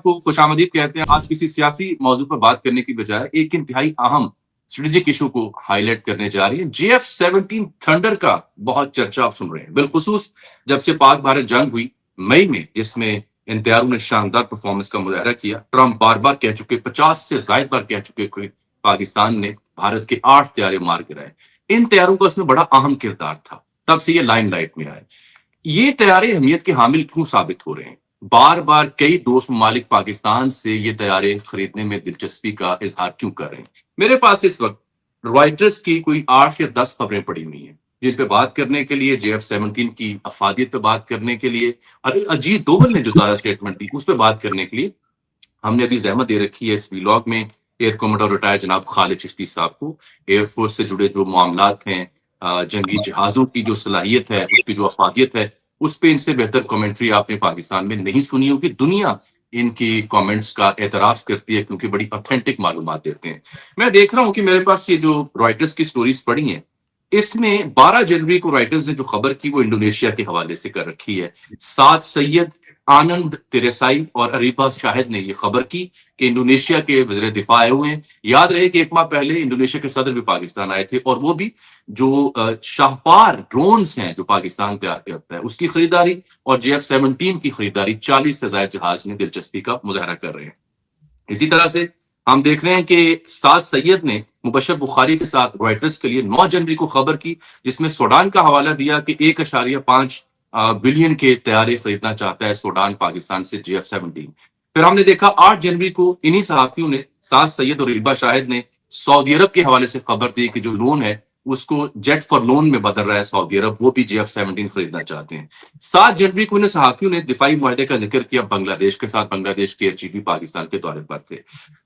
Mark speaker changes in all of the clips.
Speaker 1: आपको खुशामदीद कहते हैं। आज किसी सियासी मौजू पर बात करने की बजाय एक इंतहाई अहम स्ट्रेटेजिक इशू को हाईलाइट करने जा रही है। JF-17 थंडर का बहुत चर्चा आप सुन रहे हैं, बिलखुसूस जब से पाक भारत जंग हुई मई में, जिसमें इन तैयारों ने शानदार परफॉर्मेंस का मुजाहरा किया। ट्रंप बार बार कह चुके, 50 से ज्यादा बार कह चुके कि पाकिस्तान ने भारत के 8 तैयारे मार गिराए। इन तैयारों का उसमें बड़ा अहम किरदार था, तब से ये लाइमलाइट में आए। ये तैयारे अहमियत के हामिल क्यों साबित हो रहे हैं? बार बार कई दोस्त ममालिक पाकिस्तान से ये तैयारे खरीदने में दिलचस्पी का इजहार क्यों कर रहे हैं? मेरे पास इस वक्त रॉयटर्स की कोई 8 या 10 खबरें पड़ी हुई हैं, जिन पे बात करने के लिए, JF-17 की अफादियत पे बात करने के लिए, और अजीत दोवल ने जो ताज़ा स्टेटमेंट दी उस पर बात करने के लिए हमने अभी जहमत दे रखी है इस व्लॉग में एयर कमांडर रिटायर्ड जनाब खालिद चिश्ती साहब को। एयरफोर्स से जुड़े जो मामलात हैं, जंगी जहाजों की जो सलाहियत है, उसकी जो अफादियत है, उस पे इनसे बेहतर कमेंट्री आपने पाकिस्तान में नहीं सुनी होगी। दुनिया इनकी कमेंट्स का एतराफ करती है क्योंकि बड़ी ऑथेंटिक मालूमात देते हैं। मैं देख रहा हूँ कि मेरे पास ये जो रॉयटर्स की स्टोरीज पड़ी हैं, इसमें 12 जनवरी को रॉयटर्स ने जो खबर की वो इंडोनेशिया के हवाले से कर रखी है। साद सैयद, आनंद तिरेसाई और अरीबा शाहिद ने ये खबर की कि इंडोनेशिया के वज़ीर दिफा आए हुए हैं। याद रहे कि एक माह पहले इंडोनेशिया के सदर भी पाकिस्तान आए थे, और वो भी जो शाहपार ड्रोन्स हैं जो पाकिस्तान तैयार करता है, उसकी खरीदारी और JF-17 की खरीदारी 40 से ज्यादा जहाज में दिलचस्पी का मुजाहरा कर रहे हैं। इसी तरह से हम देख रहे हैं कि साद सैयद ने मुबशर बुखारी के साथ रॉयटर्स के लिए 9 जनवरी को खबर की, जिसमें सूडान का हवाला दिया कि 1.5 बिलियन के तैयारे खरीदना चाहता है सूडान पाकिस्तान से JF-17। फिर हमने देखा 8 जनवरी को इन्हीं सहाफियों ने, साद सैयद और अरीबा शाहिद ने, सऊदी अरब के हवाले से खबर दी कि जो लोन है उसको जेट फॉर लोन में बदल रहा है सऊदी अरब, वो भी JF-17 खरीदना चाहते हैं। 7 जनवरी को इन सहाफियों ने दिफाई मुआहदे का जिक्र किया बांग्लादेश के साथ। बांग्लादेश के चीफ भी पाकिस्तान के दौरे पर थे।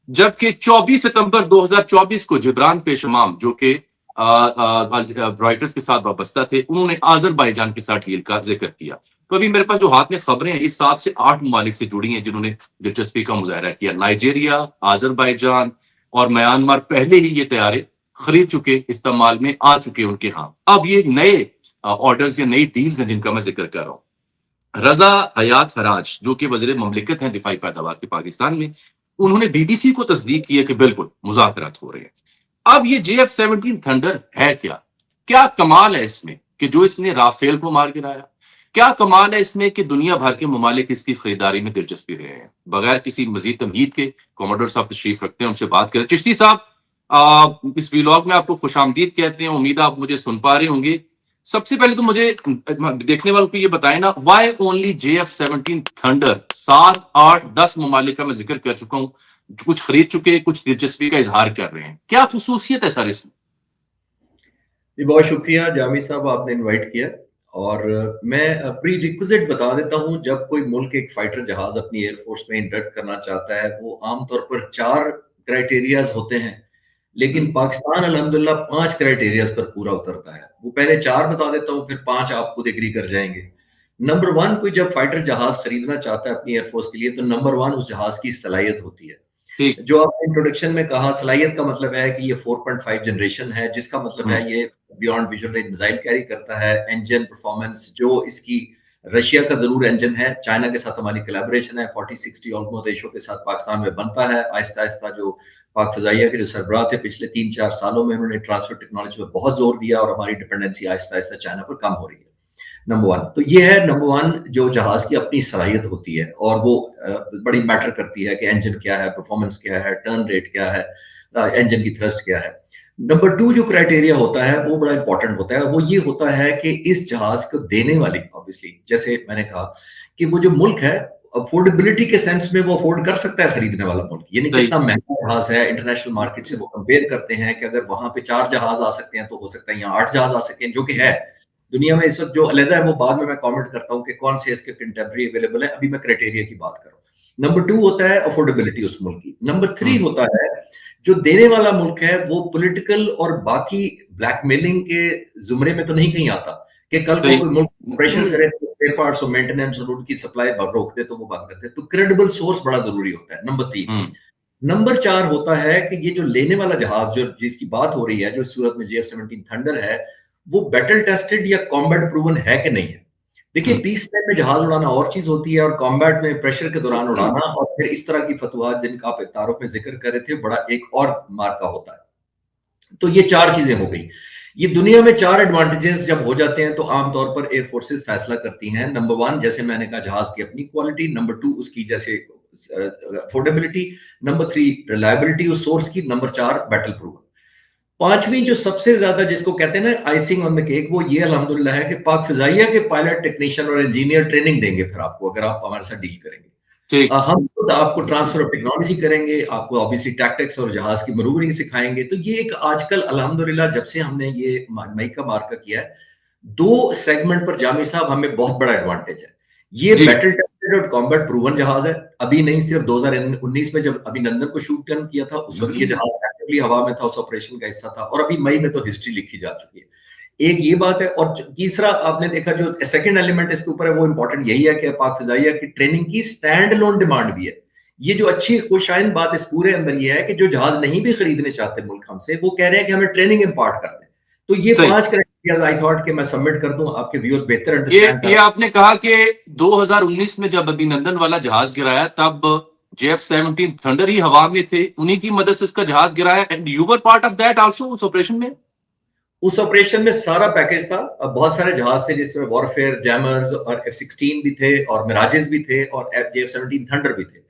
Speaker 1: जबकि 24 सितंबर 2024 को जिब्रान पेशमाम, जो कि रॉयटर्स के साथ वाबस्ता थे, उन्होंने आजरबाईजान के साथ डील का जिक्र किया। तो अभी मेरे पास जो हाथ में खबरें हैं, ये 7 से 8 ममालिक से जुड़ी हैं जिन्होंने दिलचस्पी का मुजाहरा किया। नाइजीरिया, आजरबाईजान और म्यांमार पहले ही ये तैयारे खरीद चुके, इस्तेमाल में आ चुके उनके यहाँ। अब ये नए ऑर्डर्स या नई डील्स हैं जिनका मैं जिक्र कर रहा हूँ। रजा हयात फराज, जो कि वज़ीर ममलिकत हैं दिफाई पैदावार के पाकिस्तान में, उन्होंने BBC को तस्दीक की है कि बिल्कुल मुज़ाकरात हो रहे हैं। अब ये JF-17 थंडर है क्या? क्या कमाल है इसमें कि जो इसने राफेल को मार गिराया? क्या कमाल है इसमें कि दुनिया भर के ममालिक इसकी खरीदारी में दिलचस्पी रहे हैं? बगैर किसी मजीद तमहीद के कमांडर साहब तशरीफ रखते हैं, उनसे बात करें। चिश्ती साहब, इस व्लॉग में आपको खुशामदीद कहते हैं, उम्मीद आप मुझे सुन पा रहे होंगे। सबसे पहले तो मुझे देखने वालों को ये बताएं ना, वाई ओनली JF-17 थंडर? 7, 8, 10 ममालिक का मैं जिक्र कर चुका हूँ, कुछ खरीद चुके, कुछ दिलचस्पी का इजहार कर रहे हैं। क्या खसूसियत है सर इसमें?
Speaker 2: जी बहुत शुक्रिया जामी साहब, आपने इनवाइट किया। और मैं प्री रिक्विजिट बता देता हूं, जब कोई मुल्क एक फाइटर जहाज अपनी एयरफोर्स में इंडक्ट करना चाहता है, वो आमतौर पर 4 क्राइटेरियाज होते हैं, लेकिन पाकिस्तान अल्हम्दुलिल्लाह 5 क्राइटेरियाज पर पूरा उतरता है। वो पहले 4 बता देता हूँ, फिर 5 आप खुद एग्री कर जाएंगे। नंबर 1, कोई जब फाइटर जहाज खरीदना चाहता है अपनी एयरफोर्स के लिए, तो नंबर 1 उस जहाज की सलाहियत होती है। जो आपने इंट्रोडक्शन में कहा, सलाहियत का मतलब है कि ये 4.5 जनरेशन है, जिसका मतलब है ये beyond visual range missile carry करता है। इंजन परफॉर्मेंस जो इसकी, रशिया का जरूर इंजन है, चाइना के साथ हमारी कोलैबोरेशन है, 40-60 ऑलमोस्ट रेशो के साथ पाकिस्तान में बनता है। आहिस्ता आहिस्ता जो पाक फजाइया के जो सरबराह थे पिछले 3-4 सालों में, उन्होंने ट्रांसफर टेक्नोलॉजी में बहुत जोर दिया और हमारी डिपेंडेंसी आहिस्ता आहिस्ता चाइना पर कम हो रही है। नंबर 1 तो ये है, नंबर 1 जो जहाज की अपनी सलाहियत होती है, और वो बड़ी मैटर करती है कि इंजन क्या है, परफॉर्मेंस क्या है, टर्न रेट क्या है, इंजन की थ्रस्ट क्या है। नंबर 2 जो क्राइटेरिया होता है वो बड़ा इंपॉर्टेंट होता है, वो ये होता है कि इस जहाज को देने वाली, ऑब्वियसली जैसे मैंने कहा कि वो जो मुल्क है, अफोर्डेबिलिटी के सेंस में वो अफोर्ड कर सकता है खरीदने वाला मुल्क, यानी कितना महंगा जहाज है इंटरनेशनल मार्केट से। वो कंपेयर करते हैं कि अगर वहां पे 4 जहाज आ सकते हैं तो हो सकता है यहाँ 8 जहाज आ सके, जो कि है दुनिया में इस वक्त जो अलग है। वो बाद में मैं कमेंट करता हूँ कि कौन से इसके कंटेम्पररी अवेलेबल है, अभी मैं क्राइटेरिया की बात कर रहा हूँ। नंबर 2 होता है अफोर्डेबिलिटी उस मुल्क की। नंबर 3 होता है जो देने वाला मुल्क है वो पॉलिटिकल और बाकी ब्लैकमेलिंग के जुमरे में तो नहीं कहीं आता कि कल को कोई मुल्क प्रेशर करे तो स्पेयर पार्ट्स और मेंटेनेंस और उनकी सप्लाई रोक दे तो वो बंद करते। तो क्रेडिबल सोर्स बड़ा जरूरी होता है। नंबर 3। नंबर 4 होता है कि ये जो लेने वाला जहाज जो जिसकी बात हो रही है, जो सूरत में JF-17 थंडर है, वो बैटल टेस्टेड या कॉम्बैट प्रूवन है कि नहीं है। देखिए पीस टाइम में जहाज उड़ाना और चीज होती है और कॉम्बैट में प्रेशर के दौरान उड़ाना और फिर इस तरह की फतवाहत जिनका आप तारुफ में जिक्र कर रहे थे बड़ा एक और मार्का होता है। तो ये 4 चीजें हो गई। ये दुनिया में 4 एडवांटेजेस जब हो जाते हैं तो आमतौर पर एयर फोर्सेस फैसला करती हैं। नंबर 1 जैसे मैंने कहा जहाज की अपनी क्वालिटी, नंबर 2 उसकी जैसे अफोर्डेबिलिटी, नंबर 3 रिलायबिलिटी उस सोर्स की, नंबर 4 बैटल प्रूफ। पांचवी जो सबसे ज्यादा जिसको कहते हैं ना आइसिंग ऑन द केक, वो ये अल्हम्दुलिल्लाह है कि पाक फिजाइया के पायलट, टेक्नीशियन और इंजीनियर ट्रेनिंग देंगे फिर आपको, अगर आप हमारे साथ डील करेंगे।
Speaker 1: ठीक।
Speaker 2: हम खुद आपको ट्रांसफर ऑफ टेक्नोलॉजी करेंगे, आपको ऑब्वियसली टैक्टिक्स और जहाज की मैन्यूवरिंग सिखाएंगे। तो ये एक आजकल अल्हम्दुलिल्लाह जब से हमने ये मई का मार्का किया है, 2 सेगमेंट पर जामी साहब हमें बहुत बड़ा एडवांटेज है। ये
Speaker 1: जी।
Speaker 2: बैटल टेस्टेड और कॉम्बैट प्रूवन जहाज है। अभी नहीं, सिर्फ 2019 में जब अभिनंदन को शूट डाउन किया था उस वक्त ये जहाज एक्टिवली हवा में था, उस ऑपरेशन का हिस्सा था, और अभी मई में तो हिस्ट्री लिखी जा चुकी है। एक ये बात है, और तीसरा आपने देखा जो सेकंड एलिमेंट इसके ऊपर है वो इंपॉर्टेंट यही है कि पाक फिजाइया की ट्रेनिंग की स्टैंड अलोन डिमांड भी है। ये जो अच्छी खुशाइन बात इस पूरे अंदर ये है कि जो जहाज नहीं भी खरीदने चाहते मुल्क हमसे, वो कह रहे हैं कि हमें ट्रेनिंग इंपार्ट कर दें। तो ये 5 क्राइटेरिया आई थॉट कि मैं सबमिट कर दूं, आपके व्यूअर्स बेहतर अंडरस्टैंड कर।
Speaker 1: ये आपने कहा कि 2019 में जब अभिनंदन वाला जहाज गिराया तब JF-17 थंडर ही हवा में थे, उन्हीं की मदद से उसका जहाज गिराया, and you were part of that also उस ऑपरेशन में।
Speaker 2: उस ऑपरेशन में सारा पैकेज था। अब बहुत सारे जहाज थे जिसमें वॉरफेयर जैमर्स और F-16 भी थे और मिराजेस भी थे और JF-17 थंडर भी थे।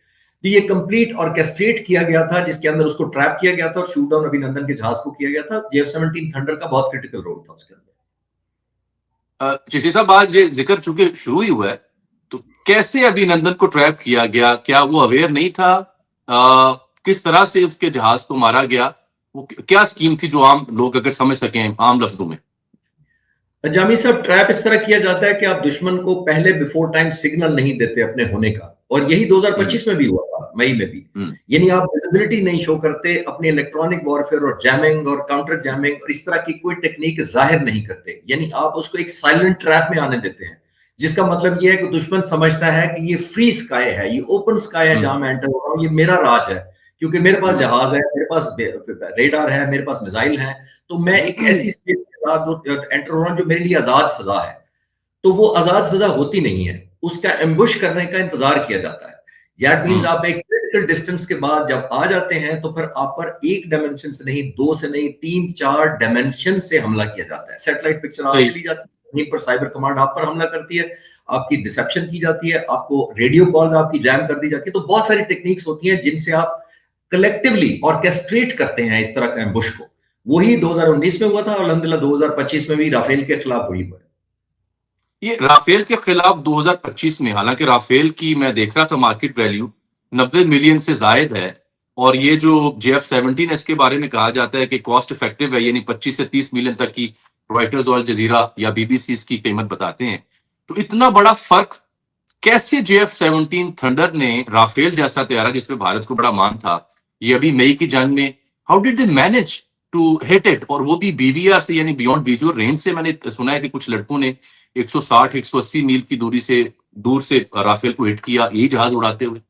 Speaker 2: तो ये कंप्लीट ऑर्केस्ट्रेट किया गया था, जिसके अंदर उसको ट्रैप किया गया था और शूट डाउन अभिनंदन के जहाज को किया गया था। JF-17 थंडर का बहुत क्रिटिकल रोल था उसके अंदर।
Speaker 1: चिश्ती साहब, आज ये जिक्र चूंकि शुरू ही हुआ है, तो कैसे अभिनंदन को ट्रैप किया गया? क्या वो अवेयर नहीं था? किस तरह से उसके जहाज को मारा गया? वो क्या स्कीम थी जो आम लोग अगर समझ सकें आम लफ्जों में?
Speaker 2: जामी साहब, ट्रैप इस तरह किया जाता है कि आप दुश्मन को पहले बिफोर टाइम सिग्नल नहीं देते अपने होने का, और यही 2025 में भी हुआ था, मई में भी। यानी आप विजिबिलिटी नहीं शो करते, अपनी इलेक्ट्रॉनिक वॉरफेयर और जैमिंग और काउंटर जैमिंग और इस तरह की कोई टेक्निक जाहिर नहीं करते, यानी आप उसको एक साइलेंट ट्रैप में आने देते हैं, जिसका मतलब ये है कि दुश्मन समझता है कि ये फ्री स्काई है, ये ओपन स्काई है जहां मैं एंटर हो रहा हूँ, ये मेरा राज है, क्योंकि मेरे पास जहाज है, मेरे पास रेडार है, मेरे पास मिसाइल है, तो मैं एक ऐसी स्पेस के साथ एंटर हो रहा हूं जो मेरे लिए आजाद फजा है। तो वो आजाद फजा होती नहीं है, उसका एम्बुश करने का इंतजार किया जाता है। दैट मींस आप एक क्रिटिकल डिस्टेंस के बाद जब आ जाते हैं तो फिर आप पर एक डायमेंशन से नहीं, 2 से नहीं, 3-4 डायमेंशन से हमला किया जाता है। सैटेलाइट पिक्चर आपसे ली जाती है, वहीं पर साइबर कमांड आप पर हमला करती है, आपकी डिसेप्शन की जाती है, आपको रेडियो कॉल्स आपकी जैम कर दी जाती है। तो बहुत सारी टेक्निक्स होती हैं जिनसे आप कलेक्टिवली ऑर्केस्ट्रेट करते हैं इस तरह का एम्बुश को। वही 2019 में हुआ था और अल्हम्दुलिल्लाह 2025 में भी राफेल के खिलाफ हुई है।
Speaker 1: ये राफेल के खिलाफ 2025 में, हालांकि राफेल की मैं देख रहा था मार्केट वैल्यू 90 मिलियन से जायद है, और ये जो JF-17 है इसके बारे में कहा जाता है कि कॉस्ट इफेक्टिव है, यानी 25 से 30 मिलियन तक की रॉयटर्स और अल जजीरा या BBC इसकी कीमत बताते हैं। तो इतना बड़ा फर्क कैसे JF-17 थंडर ने राफेल जैसा तैयारा जिसमें भारत को बड़ा मान था, ये अभी मई की जंग में, how did they manage to hit it, और वो भी BVR से, यानी बियॉन्ड विजुअल रेंज से? मैंने सुना है कि कुछ लड़कों ने 160-180 मील की दूर से राफेल को हिट किया, यही जहाज उड़ाते हुए।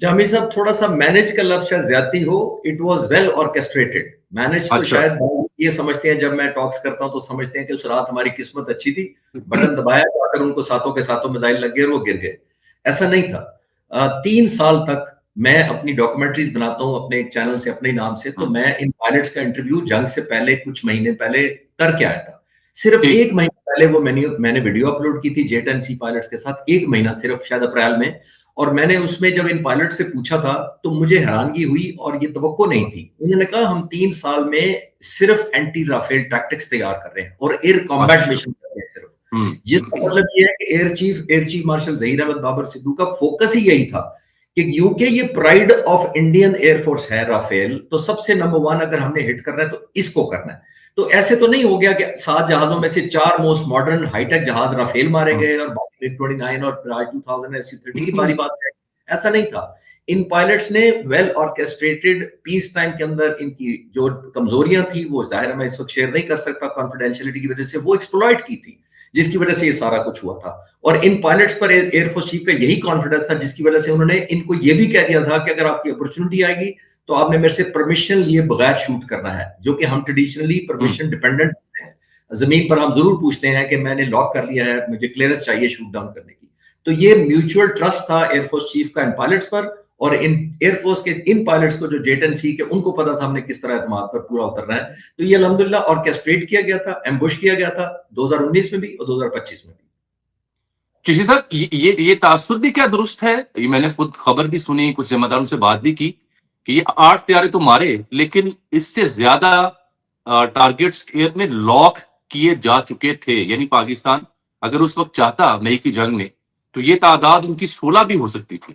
Speaker 2: जामी साहब, थोड़ा सा मैनेज का लफ्ज शायद ज्यादा हो, it was well orchestrated. Manage तो शायद ये समझते हैं, जब मैं टॉक्स करता हूं तो समझते हैं कि उस रात हमारी किस्मत अच्छी थी, बटन दबाया तो आकर उनको सातों के सातों मिसाइल लग गए और वो गिर गए। ऐसा नहीं था। 3 साल तक मैं अपनी डॉक्यूमेंट्रीज बनाता हूं अपने एक चैनल से, अपने नाम से, तो मैं इन पायलट्स का इंटरव्यू जंग से पहले कुछ महीने पहले करके आया था। सिर्फ 1 महीने पहले वो मैंने वीडियो अपलोड की थी J-10C पायलट्स के साथ, 1 महीना सिर्फ, शायद अप्रैल में। और मैंने उसमें जब इन पायलट से पूछा था तो मुझे हैरानगी हुई और ये तवक्को नहीं थी। उन्होंने कहा हम 3 साल में सिर्फ एंटी राफेल टैक्टिक्स तैयार कर रहे हैं और एयर कॉम्बैट मिशन कर रहे हैं सिर्फ। जिसका मतलब ये है कि air chief marshal Zaheer Ahmed Babar Sidhu का फोकस ही यही था कि यूके ये प्राइड ऑफ इंडियन एयरफोर्स है राफेल, तो सबसे नंबर 1 अगर हमने हिट करना है तो इसको करना है। तो ऐसे तो नहीं हो गया कि 7 जहाजों में से 4 मोस्ट मॉडर्न हाईटेक जहाज राफेल मारे गए और बाकी MiG-29 और 2000 SU-30 की बारी बात है। ऐसा नहीं था। इन पायलट्स ने वेल ऑर्केस्ट्रेटेड पीस टाइम के अंदर इनकी जो कमजोरियां थी, वो जाहिर मैं इस वक्त शेयर नहीं कर सकता कॉन्फिडेंशियलिटी की वजह से, वो एक्सप्लॉइट की थी, जिसकी वजह से ये सारा कुछ हुआ था। और इन पायलट्स पर एयरफोर्स चीफ का यही कॉन्फिडेंस था, जिसकी वजह से उन्होंने इनको ये भी कह दिया था कि अगर आपकी अपॉर्चुनिटी आएगी तो आपने मेरे से परमिशन लिए बगैर शूट करना है, जो कि हम ट्रेडिशनली परमिशन डिपेंडेंट होते हैं। زمین پر ہم ضرور پوچھتے ہیں کہ میں نے لاک کر لیا ہے, مجھے کلیئرنس چاہیے شوٹ ڈاؤن کرنے کی. تو یہ میوچول ٹرسٹ تھا ایئر فورس چیف کا ان پائلٹس پر, اور ان ایئر فورس کے ان پائلٹس کو جو جیٹ اینڈ سی کے, ان کو پتا تھا ہم نے کس طرح اعتماد پر پورا اترنا ہے. تو یہ الحمدللہ آرکیسٹریٹ کیا گیا تھا, ایمبوش کیا گیا تھا 2019 میں بھی اور 2025 میں بھی.
Speaker 1: چشتی صاحب, یہ تاثر بھی کیا درست ہے؟ یہ میں نے خود خبر بھی سنی, کچھ ذمہ داروں سے بات بھی کی کہ یہ 8 طیارے تو مارے, لیکن اس سے زیادہ ٹارگیٹس ایئر میں لاک کیے جا چکے تھے. یعنی پاکستان اگر اس وقت چاہتا مئی کی جنگ میں تو یہ تعداد ان کی 16 بھی ہو سکتی تھی.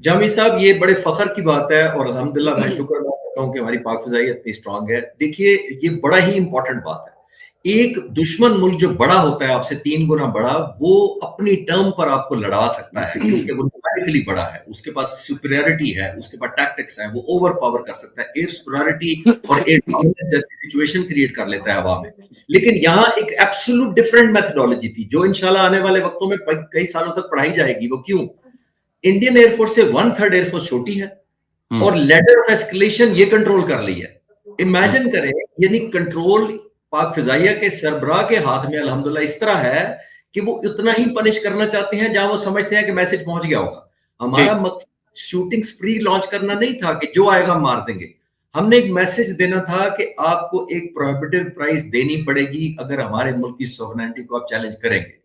Speaker 2: جامی صاحب, یہ بڑے فخر کی بات ہے, اور الحمدللہ میں شکر ادا کرتا ہوں کہ ہماری پاک فضائیہ اتنی اسٹرانگ ہے. دیکھیے, یہ بڑا ہی امپورٹنٹ بات ہے. ایک دشمن ملک جو بڑا ہوتا ہے آپ سے 3 گنا بڑا, وہ اپنی ٹرم پر آپ کو لڑا سکتا ہے کیونکہ وہ نومیریکلی بڑا ہے, اس کے پاس سپیریورٹی ہے, اس کے پاس ٹیکٹکس ہیں, وہ اوور پاور کر سکتا ہے, ایئر سپیریورٹی اور ایئر ڈومیننس جیسی سچویشن کریٹ کر لیتا ہے ہوا میں. لیکن یہاں ایک ایبسولوٹ ڈفرنٹ میتھڈولوجی تھی جو انشاءاللہ آنے والے وقتوں میں کئی سالوں تک پڑھائی جائے گی. وہ کیوں؟ انڈین ایئر فورس سے 1/3 ایئر فورس چھوٹی ہے, اور لیڈر آف ایسکلیشن یہ کنٹرول کر لی ہے. امیجن کریں, یعنی کنٹرول پاک فضائیہ کے سربراہ کے ہاتھ میں الحمدللہ اس طرح ہے کہ وہ اتنا ہی پنش کرنا چاہتے ہیں جہاں وہ سمجھتے ہیں کہ میسج پہنچ گیا ہوگا. ہمارا مقصد شوٹنگ سپری لانچ کرنا نہیں تھا کہ جو آئے گا ہم مار دیں گے. ہم نے ایک میسج دینا تھا کہ آپ کو ایک پروہیبٹیو پرائز دینی پڑے گی اگر ہمارے ملک کی سوورنٹی کو آپ چیلنج کریں گے.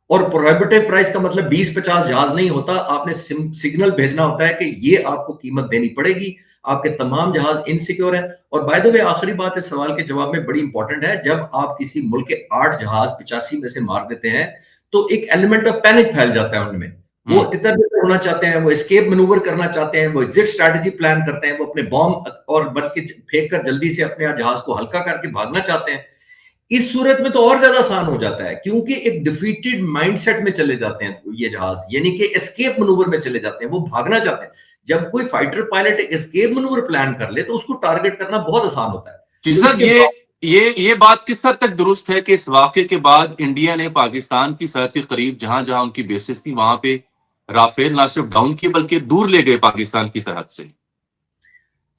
Speaker 2: اور پروہیبٹیو پرائز کا مطلب 20-50 جہاز نہیں ہوتا, آپ نے سگنل بھیجنا ہوتا ہے کہ یہ آپ کو قیمت دینی پڑے گی, آپ کے تمام جہاز انسیکیور ہیں. اور بائی دا وے آخری بات ہے سوال کے جواب میں بڑی امپورٹنٹ ہے, جب آپ کسی ملک کے 8 جہاز 85 میں سے مار دیتے ہیں تو ایک ایلیمنٹ آف پینک پھیل جاتا ہے ان میں. وہ ادھر ادھر ہونا چاہتے ہیں, وہ اسکیپ مینوور کرنا چاہتے ہیں, وہ ایگزٹ اسٹریٹجی پلان کرتے ہیں, وہ اپنے بام اور بلکہ پھینک کر جلدی سے اپنے جہاز کو ہلکا کر کے بھاگنا چاہتے ہیں. اس صورت میں تو اور زیادہ آسان ہو جاتا ہے کیونکہ ایک ڈیفیٹڈ مائنڈ سیٹ میں چلے جاتے ہیں یہ جہاز, یعنی کہ اسکیپ مینوور میں چلے جاتے ہیں, وہ بھاگنا چاہتے ہیں. جب کوئی فائٹر پائلٹ ایک اسکیپ مینوور پلان کر لے تو اس کو ٹارگٹ کرنا بہت آسان ہوتا ہے.
Speaker 1: جی صاحب, یہ بات کس حد تک درست ہے کہ اس واقعے کے بعد انڈیا نے پاکستان کی سرحد کے قریب جہاں جہاں ان کی بیسز تھی وہاں پہ رافیل نہ صرف ڈاؤن کیے بلکہ دور لے گئے پاکستان کی سرحد سے؟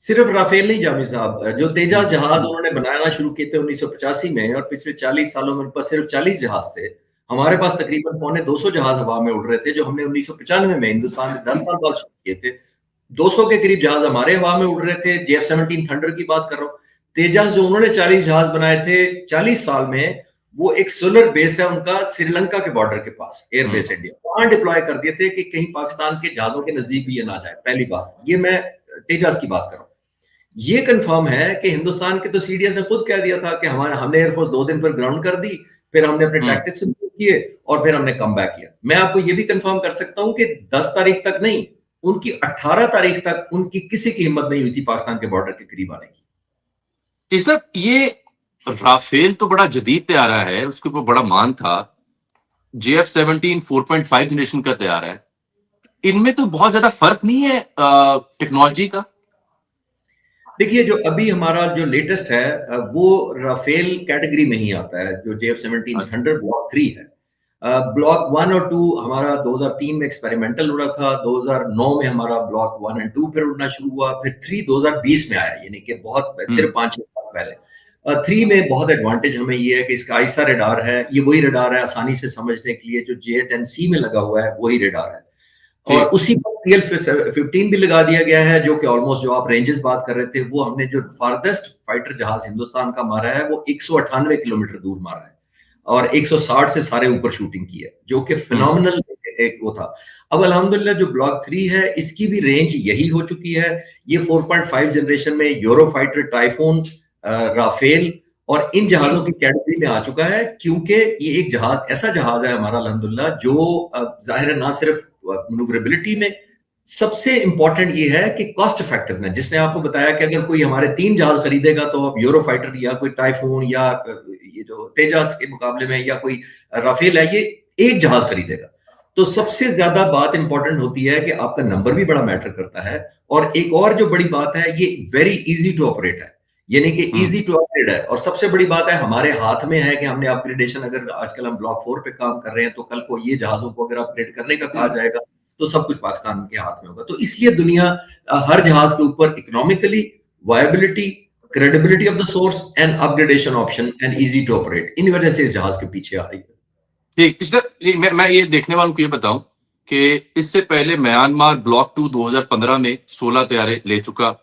Speaker 2: صرف رافیل نہیں جامی صاحب, جو تیجاس جہاز انہوں نے بنانا شروع کیے تھے 1985 میں, اور پچھلے 40 سالوں میں ان پر صرف 40 جہاز تھے. ہمارے پاس تقریباً 250 جہاز ہوا میں اڑ رہے تھے جو ہم نے 1995 میں ہندوستان میں 10 سال بعد شروع کیے تھے. 200 کے قریب جہاز ہمارے ہوا میں اڑ رہے تھے. JF-17 تھنڈر کی بات کر رہا ہوں. تیجاس جو انہوں نے 40 جہاز بنائے تھے 40 سال میں, وہ ایک سولر بیس ہے ان کا سری لنکا کے بارڈر کے پاس, ایئر بیس انڈیا, وہاں ڈپلوائے کر دیے تھے کہ کہیں پاکستان کے جہازوں کے نزدیک بھی یہ نہ جائے. پہلی بات یہ میں تیجاس کی بات کر رہا ہوں. یہ کنفرم ہے کہ ہندوستان کے تو CDS نے خود کہہ دیا تھا کہ ہم نے ایئر فورس 2 دن پر گراؤنڈ کر دی, پھر ہم نے اپنے ٹیکٹکس امپروو کیے اور پھر ہم نے کم بیک کیا. میں آپ کو یہ بھی کنفرم کر سکتا ہوں کہ 10 تاریخ تک نہیں, ان کی 18 تاریخ تک ان کی کسی کی ہمت نہیں ہوئی تھی پاکستان کے بارڈر کے قریب آنے کی.
Speaker 1: جی صاحب, یہ رافیل تو بڑا جدید طیارہ ہے, اس کے اوپر بڑا مان تھا. JF-17 4.5 جنریشن کا طیارہ ہے, ان میں تو بہت زیادہ فرق نہیں ہے ٹیکنالوجی کا.
Speaker 2: دیکھیے, جو ابھی ہمارا جو لیٹسٹ ہے وہ رافیل کیٹیگری میں ہی آتا ہے, جو JF-17 تھنڈر بلاک 3 ہے. بلاک 1 اور 2 ہمارا 2003 میں ایکسپیریمنٹل اڑا تھا, 2009 میں ہمارا بلاک 1 اور 2 پھر اڑنا شروع ہوا, پھر 3 2020 میں آیا, یعنی کہ بہت صرف 5 سال پہلے. 3 میں بہت ایڈوانٹیج ہمیں یہ ہے کہ اس کا آئسا ریڈار ہے, یہ وہی ریڈار ہے آسانی سے سمجھنے کے لیے جو JF-10C میں لگا ہوا ہے, وہی ریڈار ہے. اور اسی پر PL-15 بھی لگا دیا گیا ہے, جو کہ آلموسٹ جو آپ رینجز بات کر رہے تھے, وہ ہم نے جو فاردسٹ فائٹر جہاز ہندوستان کا مارا ہے وہ 198 کلومیٹر دور مارا ہے, اور 160 سے سارے اوپر شوٹنگ کی ہے, جو کہ فینومنل ایک وہ تھا. اب الحمدللہ جو بلاک 3 ہے اس کی بھی رینج یہی ہو چکی ہے. یہ 4.5 جنریشن میں یورو فائٹر, ٹائفون, رافیل اور ان جہازوں کی کیٹیگری میں آ چکا ہے, کیونکہ یہ ایک جہاز ایسا جہاز ہے ہمارا الحمدللہ جو ظاہر ہے نہ صرف منووربلٹی میں, سب سے امپورٹنٹ یہ ہے کہ کاسٹ افیکٹونیس. جس نے آپ کو بتایا کہ اگر کوئی ہمارے 3 جہاز خریدے گا تو یورو فائٹر یا کوئی ٹائفون یا یہ جو تیجاس کے مقابلے میں یا کوئی رافیل ہے, یہ ایک جہاز خریدے گا. تو سب سے زیادہ بات امپورٹنٹ ہوتی ہے کہ آپ کا نمبر بھی بڑا میٹر کرتا ہے. اور ایک اور جو بڑی بات ہے, یہ ویری ایزی ٹو آپریٹ ہے, یعنی کہ ایزی ٹو اپگریڈ ہے. اور سب سے بڑی بات ہے ہمارے ہاتھ میں ہے کہ ہم نے اپگریڈیشن, اگر آج کل ہم بلاک 4 پہ کام کر رہے ہیں تو کل کو یہ جہازوں کو اگر اپگریڈ کرنے کا کہا جائے گا تو سب کچھ پاکستان کے ہاتھ میں ہوگا. تو اس لیے دنیا ہر جہاز کے اوپر economically, viability credibility of the source and upgradation option and easy to operate, इन वजह से इस जहाज के पीछे आ रही है।
Speaker 1: ठीक, मैं ये देखने वालों को ये बताऊं कि इससे पहले म्यांमार ब्लॉक 2 2015 में 16 तैयारे ले चुका।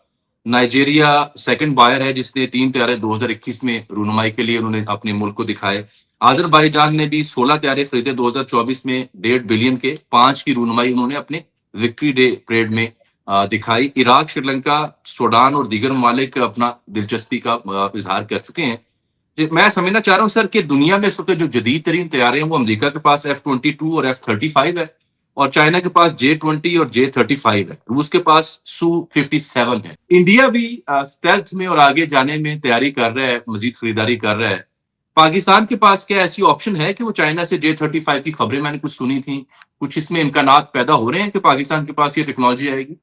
Speaker 1: नाइजीरिया सेकंड बायर है जिसने 3 तैयारे 2021 में रूनुमाई के लिए उन्होंने अपने मुल्क को दिखाए। अजरबैजान ने भी 16 तैयारे खरीदे 2024 में 1.5 बिलियन के, 5 की रूनुमाई उन्होंने अपने विक्ट्री डे परेड में दिखाई। इराक, श्रीलंका, सूडान और दीगर ममालिक अपना दिलचस्पी का इजहार कर चुके हैं। मैं समझना चाह रहा हूँ सर कि दुनिया में इस वक्त जो जदीद तरीन तैयारे हैं वो अमेरिका के पास F-22 और F-35 है, और चाइना के पास J-20 और J-35 है, रूस के पास Su-57 है। इंडिया भी स्टेल्थ में और आगे जाने में तैयारी कर रहा है, मजीद खरीदारी कर रहा है। पाकिस्तान के पास क्या ऐसी ऑप्शन है कि वो चाइना से J-35 की खबरें मैंने कुछ सुनी थी, कुछ इसमें इम्कानात पैदा हो रहे हैं कि पाकिस्तान के पास ये टेक्नोलॉजी आएगी?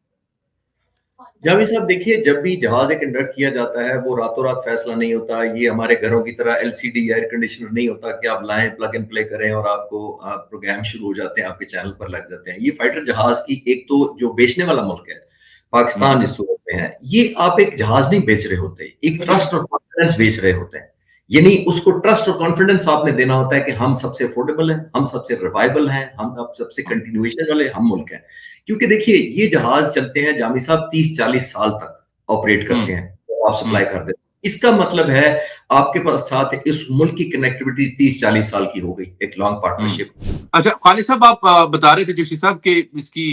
Speaker 2: जावेद साहब देखिए, जब भी जहाज एक इंडक्ट किया जाता है वो रातों रात फैसला नहीं होता। ये हमारे घरों की तरह एलसीडी एयर कंडीशनर नहीं होता कि आप लाएं, प्लग एंड प्ले करें और आपको प्रोग्राम शुरू हो जाते हैं, आपके चैनल पर लग जाते हैं। ये फाइटर जहाज की एक तो जो बेचने वाला मुल्क है पाकिस्तान इस सूरत में है, ये आप एक जहाज नहीं बेच रहे होते, एक ट्रस्ट और कॉन्फिडेंस बेच रहे होते हैं। यानी उसको ट्रस्ट और कॉन्फिडेंस आपने देना होता है कि हम सबसे अफोर्डेबल हैं, हम सबसे रिवाइबल हैं, हम सबसे कंटिन्यूएशन वाले हम मुल्क हैं। क्योंकि देखिए ये जहाज चलते हैं जामी साहब 30-40 साल तक ऑपरेट करते हैं, तो आप सप्लाई कर देते हैं। इसका मतलब है आपके पास साथ इस मुल्क की कनेक्टिविटी 30-40 साल की हो गई, एक लॉन्ग पार्टनरशिप।
Speaker 1: अच्छा खालिद साहब, आप बता रहे थे जोशी साहब कि इसकी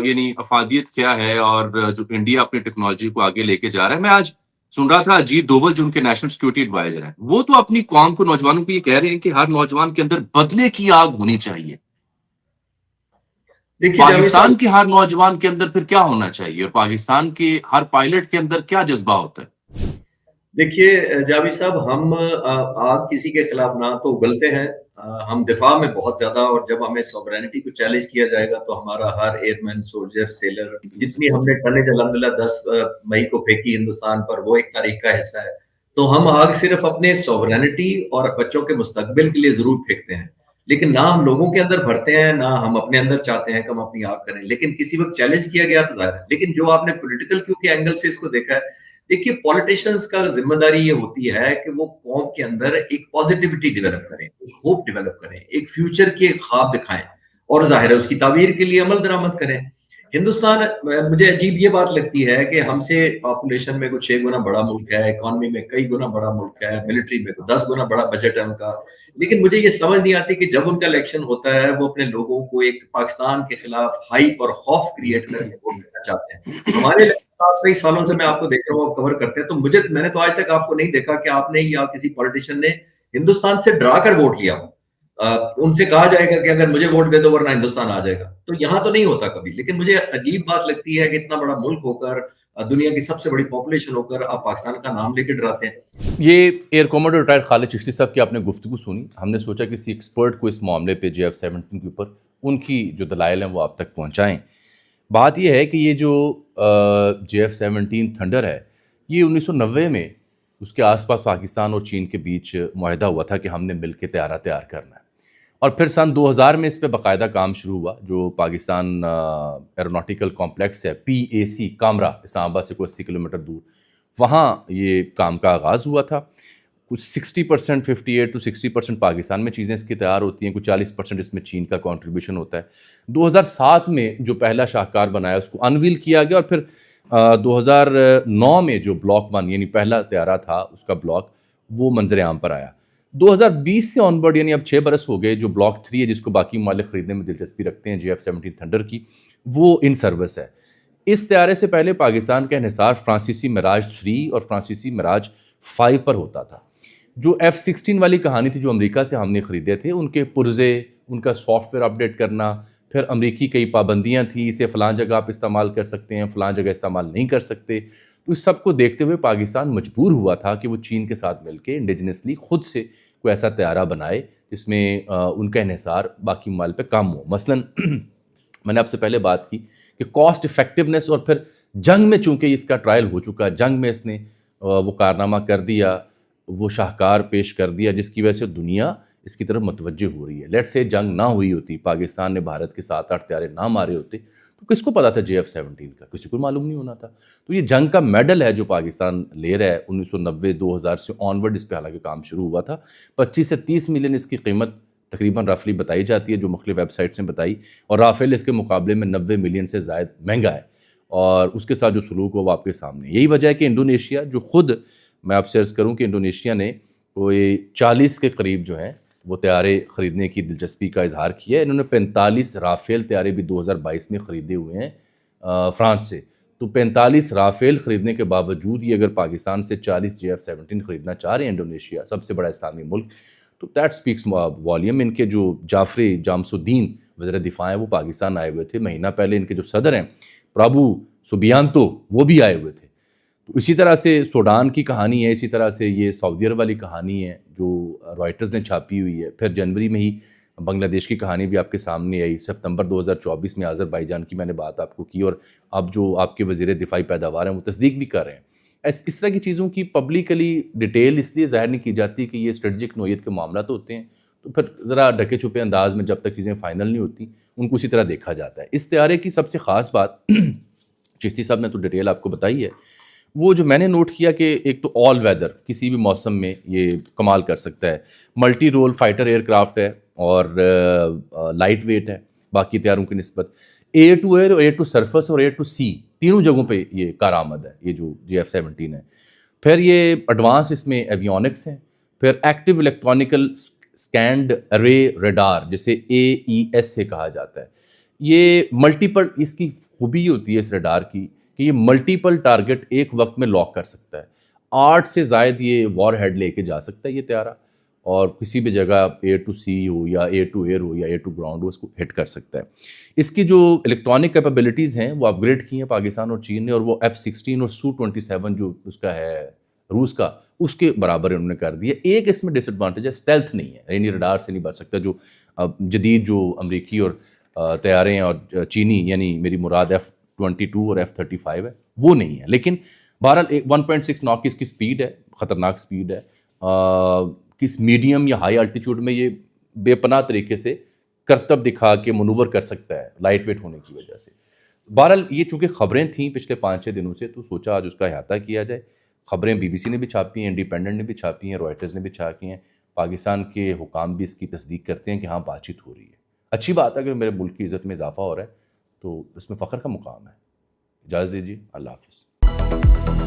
Speaker 1: यानी अफादियत क्या है और जो इंडिया अपनी टेक्नोलॉजी को आगे लेके जा रहा है। मैं आज सुन रहा था अजीत डोवल जो उनके नेशनल सिक्योरिटी एडवाइजर हैं, वो तो अपनी कौम को, नौजवानों को ये कह रहे हैं कि हर नौजवान के अंदर बदले की आग होनी चाहिए।
Speaker 2: देखिए जावेद
Speaker 1: पाकिस्तान
Speaker 2: साहब,
Speaker 1: के हर नौजवान के अंदर फिर क्या होना चाहिए और पाकिस्तान के हर पायलट के अंदर क्या जज्बा होता है?
Speaker 2: देखिए जावेद साहब, हम आग किसी के खिलाफ ना तो उगलते हैं, हम दिफा में बहुत ज्यादा, और जब हमें सॉवरेनिटी को चैलेंज किया जाएगा तो हमारा हर एयरमैन, सोल्जर, सेलर, जितनी हमने टनेज अल्हम्दुलिल्लाह 10 मई को फेंकी हिंदुस्तान पर, वो एक तारीख का हिस्सा है। तो हम आग सिर्फ अपने सॉवरेनिटी और बच्चों के मुस्तकबिल के लिए जरूर फेंकते हैं, लेकिन ना हम लोगों के अंदर भरते हैं, ना हम अपने अंदर चाहते हैं कि हम अपनी आग करें। लेकिन किसी वक्त चैलेंज किया गया तो जाहिर है। लेकिन जो आपने पॉलिटिकल क्यू के एंगल से इसको देखा है, देखिए पॉलिटिशियंस का जिम्मेदारी ये होती है कि वो कौम के अंदर एक पॉजिटिविटी डेवलप करें, एक होप डेवलप करें, एक फ्यूचर की एक ख्वाब दिखाएं, और जाहिर है उसकी ताबीर के लिए अमल दरामद करें। हिंदुस्तान, मुझे अजीब ये बात लगती है कि हमसे पॉपुलेशन में कुछ 6 गुना बड़ा मुल्क है, इकोनॉमी में कई गुना बड़ा मुल्क है, मिलिट्री में 10 गुना बड़ा बजट है उनका, लेकिन मुझे ये समझ नहीं आती कि जब उनका इलेक्शन होता है वो अपने लोगों को एक पाकिस्तान के खिलाफ हाइप और खौफ क्रिएट करके वोट देना चाहते हैं। हमारे कई सालों से मैं आपको देख रहा हूँ, आप कवर करते हैं, तो मैंने तो आज तक आपको नहीं देखा कि आपने या किसी पॉलिटिशियन ने हिंदुस्तान से डरा कर वोट लिया हो। उनसे कहा जाएगा कि अगर मुझे वोट दे दो वरना हिंदुस्तान आ जाएगा, तो यहाँ तो नहीं होता कभी। लेकिन मुझे अजीब बात लगती है कि इतना बड़ा मुल्क होकर, दुनिया की सबसे बड़ी पॉपुलेशन होकर, आप पाकिस्तान का नाम लेके डराते हैं।
Speaker 3: ये air commander retired Khalid Chishti साहब की आपने गुफ्तगू सुनी। हमने सोचा किसी एक्सपर्ट को इस मामले पे JF-17 के ऊपर उनकी जो दलाइल हैं वो आप तक पहुंचाएं। बात यह है कि ये जो JF-17 थंडर है, ये 1990 में उसके आसपास पाकिस्तान और चीन के बीच मुआहदा हुआ था कि हमने मिल के तैयारा तैयार करना है, और फिर सन 2000 में इस पर बाकायदा काम शुरू हुआ। जो पाकिस्तान एरोनॉटिकल कॉम्प्लेक्स है PAC कामरा, इस्लामाबाद से कोई 80 किलोमीटर दूर, वहाँ ये काम का आगाज़ हुआ था। कुछ 60%, 58 to 60% पाकिस्तान में चीज़ें इसकी तैयार होती हैं, कुछ 40% इसमें चीन का कंट्रीब्यूशन होता है। 2007 में जो पहला शाहकार बनाया उसको अनवील किया गया, और फिर 2009 में जो ब्लॉक 1 यानी पहला तैयारा था उसका ब्लॉक, वो मंजर आम पर आया। 2020 से ऑनवर्ड यानी अब 6 बरस हो गए, जो ब्लॉक 3 है जिसको बाकी मालिक ख़रीदने में दिलचस्पी रखते हैं JF-17 थंडर की, वो इन सर्विस है। इस तैयारे से पहले पाकिस्तान का इन्हिसार फ्रांसीसी मिराज 3 और फ्रांसीसी मिराज 5 पर होता था। जो F-16 वाली कहानी थी जो अमेरिका से हमने ख़रीदे थे, उनके पुर्जे, उनका सॉफ्टवेयर अपडेट करना, फिर अमेरिकी कई पाबंदियां थी, इसे फ़लाँ जगह आप इस्तेमाल कर सकते हैं, फ़लाँ जगह इस्तेमाल नहीं कर सकते। तो इस सब को देखते हुए पाकिस्तान मजबूर हुआ था कि वो चीन के साथ मिलकर इंडिजिनसली खुद से कोई ऐसा तैयारा बनाए जिसमें उनका इन्हिसार बाकी माल पे कम हो। मसलन मैंने आपसे पहले बात की कि कॉस्ट इफ़ेक्टिवनेस, और फिर जंग में चूँकि इसका ट्रायल हो चुका, जंग में इसने वो कारनामा कर दिया, वो शाहकार पेश कर दिया, जिसकी वजह से दुनिया इसकी तरफ मतवज्जे हो रही है। लेट्स से जंग ना हुई होती, पाकिस्तान ने भारत के 7-8 तैयारे ना मारे होते, तो تو کس کو پتا تھا JF-17 کا؟ کسی کو معلوم نہیں ہونا تھا. تو یہ جنگ کا میڈل ہے جو پاکستان لے رہا ہے 1990-2000 سے آنورڈ. اس پہ حالانکہ کام شروع ہوا تھا. 25 سے 30 ملین اس کی قیمت تقریباً رفلی بتائی جاتی ہے جو مختلف ویب سائٹس نے بتائی, اور رافیل اس کے مقابلے میں 90 ملین سے زائد مہنگا ہے, اور اس کے ساتھ جو سلوک ہو وہ آپ کے سامنے. یہی وجہ ہے کہ انڈونیشیا جو خود, میں آپ سے عرض کروں کہ انڈونیشیا نے کوئی 40 کے قریب جو ہیں وہ طیارے خریدنے کی دلچسپی کا اظہار کیا ہے. انہوں نے 45 رافیل طیارے بھی 2022 میں خریدے ہوئے ہیں فرانس سے. تو 45 رافیل خریدنے کے باوجود یہ اگر پاکستان سے 40 JF-17 خریدنا چاہ رہے ہیں انڈونیشیا, سب سے بڑا اسلامی ملک, تو دیٹ سپیکس والیوم. ان کے جو جعفری جامس الدین وزیر دفاع ہیں وہ پاکستان آئے ہوئے تھے مہینہ پہلے. ان کے جو صدر ہیں پرابو سوبیانتو وہ بھی آئے ہوئے تھے. تو اسی طرح سے سوڈان کی کہانی ہے, اسی طرح سے یہ سعودی عرب والی کہانی ہے جو رائٹرز نے چھاپی ہوئی ہے. پھر جنوری میں ہی بنگلہ دیش کی کہانی بھی آپ کے سامنے آئی. سپتمبر 2024 میں آذربائیجان کی میں نے بات آپ کو کی, اور اب جو آپ کے وزیر دفاعی پیداوار ہیں وہ تصدیق بھی کر رہے ہیں. اس طرح کی چیزوں کی پبلکلی ڈیٹیل اس لیے ظاہر نہیں کی جاتی کہ یہ اسٹریٹجک نوعیت کے معاملات ہوتے ہیں, تو پھر ذرا ڈھکے چھپے انداز میں جب تک چیزیں فائنل نہیں ہوتی ان کو اسی طرح دیکھا جاتا ہے. اس طیارے کی سب سے خاص بات چشتی صاحب نے تو ڈیٹیل آپ کو بتائی ہے, وہ جو میں نے نوٹ کیا کہ ایک تو آل ویدر کسی بھی موسم میں یہ کمال کر سکتا ہے. Multi role fighter aircraft ہے اور لائٹ ویٹ ہے باقی طیاروں کی نسبت. ایئر ٹو ایئر اور ایئر ٹو سرفس اور ایئر ٹو سی تینوں جگہوں پہ یہ کارآمد ہے یہ جو JF-17 ہے. پھر یہ ایڈوانس اس میں ایویونکس ہیں. پھر ایکٹیو الیکٹرانیکل اسکینڈ ارے ریڈار جسے AES سے کہا جاتا ہے. یہ ملٹیپل, اس کی خوبی ہوتی ہے اس ریڈار کی کہ یہ ملٹیپل ٹارگٹ ایک وقت میں لاک کر سکتا ہے. 8 سے زائد یہ وار ہیڈ لے کے جا سکتا ہے یہ طیارہ, اور کسی بھی جگہ ایئر ٹو سی ہو یا ایئر ٹو ایئر ہو یا ایئر ٹو گراؤنڈ ہو اس کو ہٹ کر سکتا ہے. اس کی جو الیکٹرانک کیپیبلٹیز ہیں وہ اپ گریڈ کی ہیں پاکستان اور چین نے, اور وہ F-16 اور Su-27 جو اس کا ہے روس کا, اس کے برابر انہوں نے کر دیا. ایک اس میں ڈس ایڈوانٹیج ہے, اسٹیلتھ نہیں ہے, یعنی ریڈار سے نہیں بچ سکتا. جو جدید جو امریکی اور طیارے ہیں اور چینی, یعنی میری مراد F-22 اور F-35 ہے, وہ نہیں ہے. لیکن بہرحال 1.6 ناک کی اس کی سپیڈ ہے, خطرناک سپیڈ ہے. کس میڈیم یا ہائی الٹیچیوڈ میں یہ بے پناہ طریقے سے کرتب دکھا کے منور کر سکتا ہے لائٹ ویٹ ہونے کی وجہ سے. بہرحال یہ چونکہ خبریں تھیں پچھلے 5-6 دنوں سے, تو سوچا آج اس کا احاطہ کیا جائے. خبریں BBC نے بھی چھاپی ہیں, انڈیپینڈنٹ نے بھی چھاپی ہیں, رائٹرز نے بھی چھاپی ہیں. پاکستان کے حکام بھی اس کی تصدیق کرتے ہیں کہ ہاں بات چیت ہو رہی ہے. اچھی بات ہے, اگر میرے ملک کی عزت میں اضافہ ہو رہا ہے تو اس میں فخر کا مقام ہے. اجازت دیجیے, اللہ حافظ.